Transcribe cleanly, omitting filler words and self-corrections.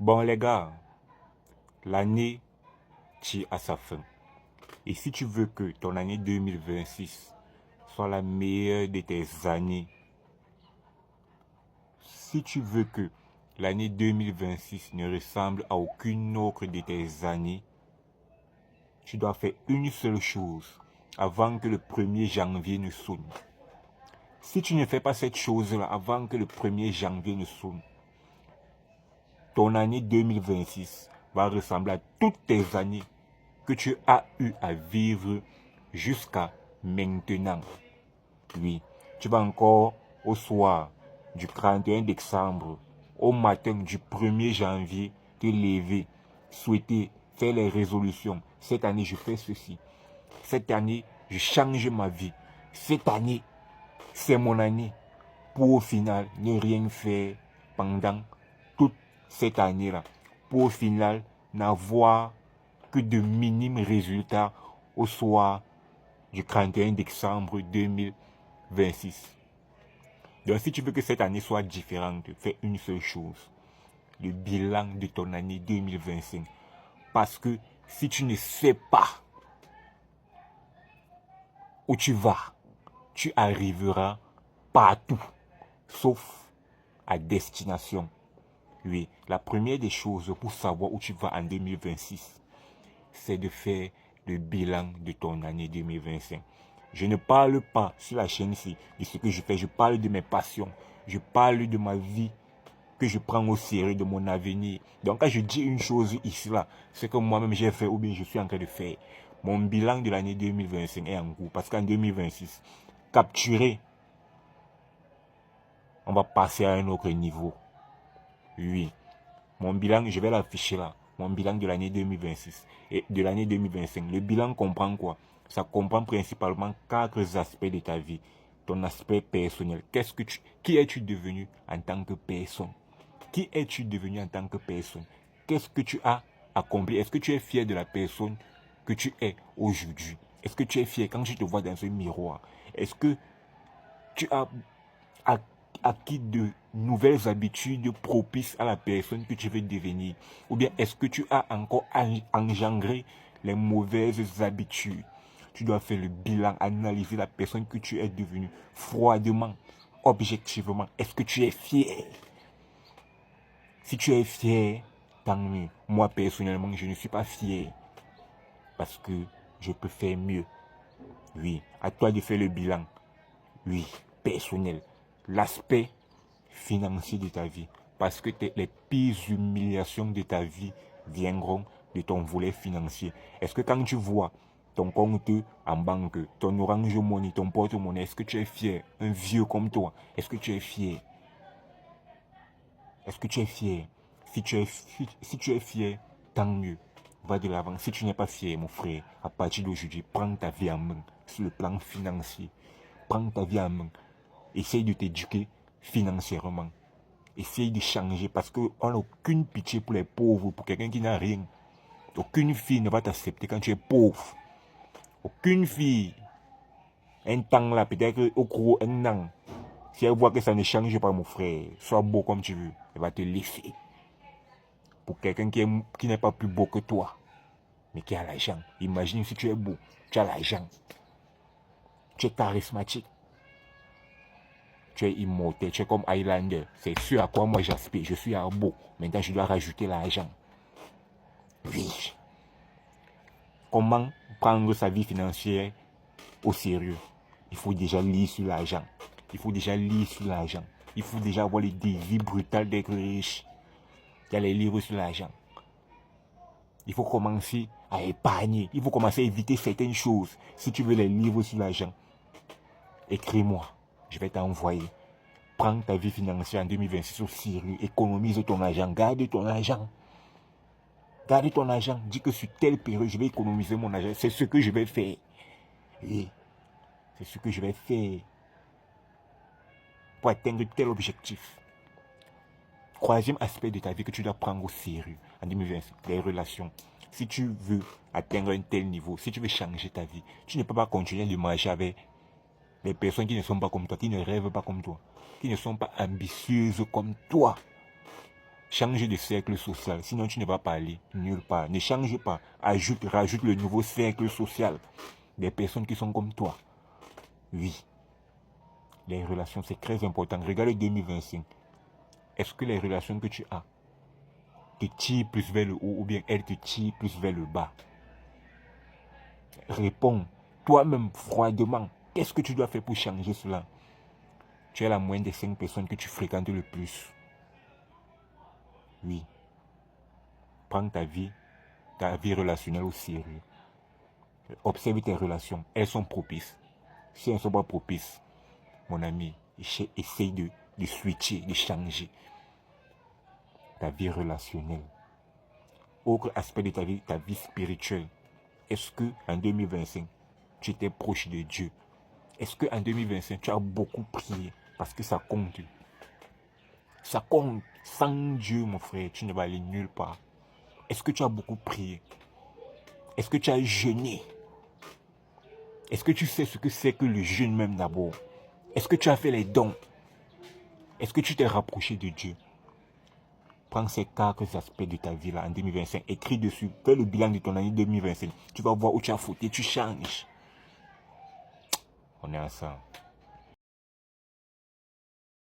Bon les gars, l'année tire à sa fin. Et si tu veux que ton année 2026 soit la meilleure de tes années, si tu veux que l'année 2026 ne ressemble à aucune autre de tes années, tu dois faire une seule chose avant que le 1er janvier ne sonne. Si tu ne fais pas cette chose-là avant que le 1er janvier ne sonne, ton année 2026 va ressembler à toutes tes années que tu as eu à vivre jusqu'à maintenant. Oui, tu vas encore au soir du 31 décembre, au matin du 1er janvier, te lever, souhaiter, faire les résolutions. Cette année, je fais ceci. Cette année, je change ma vie. Cette année, c'est mon année. Pour au final ne rien faire pendant toute cette année-là. Pour au final n'avoir que de minimes résultats au soir du 31 décembre 2026. Donc si tu veux que cette année soit différente, fais une seule chose. Le bilan de ton année 2025. Parce que si tu ne sais pas où tu vas, tu arriveras partout, sauf à destination. Oui, la première des choses pour savoir où tu vas en 2026, c'est de faire le bilan de ton année 2025. Je ne parle pas sur la chaîne-ci de ce que je fais, je parle de mes passions, je parle de ma vie que je prends au sérieux, de mon avenir. Donc quand je dis une chose ici, là, c'est que moi-même j'ai fait ou bien je suis en train de faire. Mon bilan de l'année 2025 est en cours parce qu'en 2026, capturé, on va passer à un autre niveau. Oui. Mon bilan, je vais l'afficher là. Mon bilan de l'année 2026 et de l'année 2025. Le bilan comprend quoi? Ça comprend principalement 4 aspects de ta vie. Ton aspect personnel. Qui es-tu devenu en tant que personne? Qui es-tu devenu en tant que personne? Qu'est-ce que tu as accompli? Est-ce que tu es fier de la personne que tu es aujourd'hui? Est-ce que tu es fier quand tu te vois dans ce miroir? Est-ce que tu as acquis de nouvelles habitudes propices à la personne que tu veux devenir? Ou bien est-ce que tu as encore engendré les mauvaises habitudes? Tu dois faire le bilan, analyser la personne que tu es devenue froidement, objectivement. Est-ce que tu es fier? Si tu es fier, tant mieux. Moi personnellement, je ne suis pas fier parce que je peux faire mieux. Oui, à toi de faire le bilan. Oui, personnel. L'aspect financier de ta vie. Parce que les pires humiliations de ta vie viendront de ton volet financier. Est-ce que quand tu vois ton compte en banque, ton Orange Money, ton porte-monnaie, est-ce que tu es fier? Un vieux comme toi, est-ce que tu es fier? Est-ce que tu es fier? Si tu es fier, tant mieux. Va de l'avant. Si tu n'es pas fier, mon frère, à partir d'aujourd'hui, prends ta vie en main sur le plan financier. Prends ta vie en main. Essaye de t'éduquer financièrement. Essaye de changer parce qu'on n'a aucune pitié pour les pauvres, pour quelqu'un qui n'a rien. Aucune fille ne va t'accepter quand tu es pauvre. Aucune fille. Un temps là, peut-être au cours un an. Si elle voit que ça ne change pas, mon frère, sois beau comme tu veux, elle va te laisser. Pour quelqu'un qui n'est pas plus beau que toi, mais qui a l'argent. Imagine si tu es beau, tu as l'argent. Tu es charismatique. Tu es immortel, tu es comme Highlander. C'est sûr à quoi moi j'aspire. Je suis un beau. Maintenant, je dois rajouter l'argent. Oui. Comment prendre sa vie financière au sérieux? Il faut déjà lire sur l'argent. Il faut déjà lire sur l'argent. Il faut déjà avoir le désir brutal d'être riche. Il y a les livres sur l'argent. Il faut commencer à épargner. Il faut commencer à éviter certaines choses. Si tu veux les livres sur l'argent, écris-moi. Je vais t'envoyer. Prends ta vie financière en 2026 au sérieux. Économise ton argent. Garde ton argent. Garde ton argent. Dis que sur telle période, je vais économiser mon argent. C'est ce que je vais faire. Et c'est ce que je vais faire pour atteindre tel objectif. Troisième aspect de ta vie que tu dois prendre au sérieux en 2026, les relations. Si tu veux atteindre un tel niveau, si tu veux changer ta vie, tu ne peux pas continuer de marcher avec les personnes qui ne sont pas comme toi, qui ne rêvent pas comme toi, qui ne sont pas ambitieuses comme toi. Change de cercle social, sinon tu ne vas pas aller nulle part. Ne change pas, rajoute le nouveau cercle social. Des personnes qui sont comme toi. Oui. Les relations, c'est très important. Regarde le 2025. Est-ce que les relations que tu as te tirent plus vers le haut ou bien elles te tirent plus vers le bas? Réponds toi-même froidement. Qu'est-ce que tu dois faire pour changer cela? Tu es la moyenne des 5 personnes que tu fréquentes le plus. Oui. Prends ta vie relationnelle au sérieux. Observe tes relations. Elles sont propices. Si elles ne sont pas propices, mon ami, essaye de switcher, de changer ta vie relationnelle. Autre aspect de ta vie spirituelle. Est-ce que en 2025, tu étais proche de Dieu? Est-ce qu'en 2025, tu as beaucoup prié? Parce que ça compte. Ça compte. Sans Dieu, mon frère, tu ne vas aller nulle part. Est-ce que tu as beaucoup prié? Est-ce que tu as jeûné? Est-ce que tu sais ce que c'est que le jeûne même d'abord? Est-ce que tu as fait les dons? Est-ce que tu t'es rapproché de Dieu? Prends ces 4 aspects de ta vie là en 2025. Écris dessus. Fais le bilan de ton année 2025. Tu vas voir où tu as fauté. Tu changes. On est ensemble.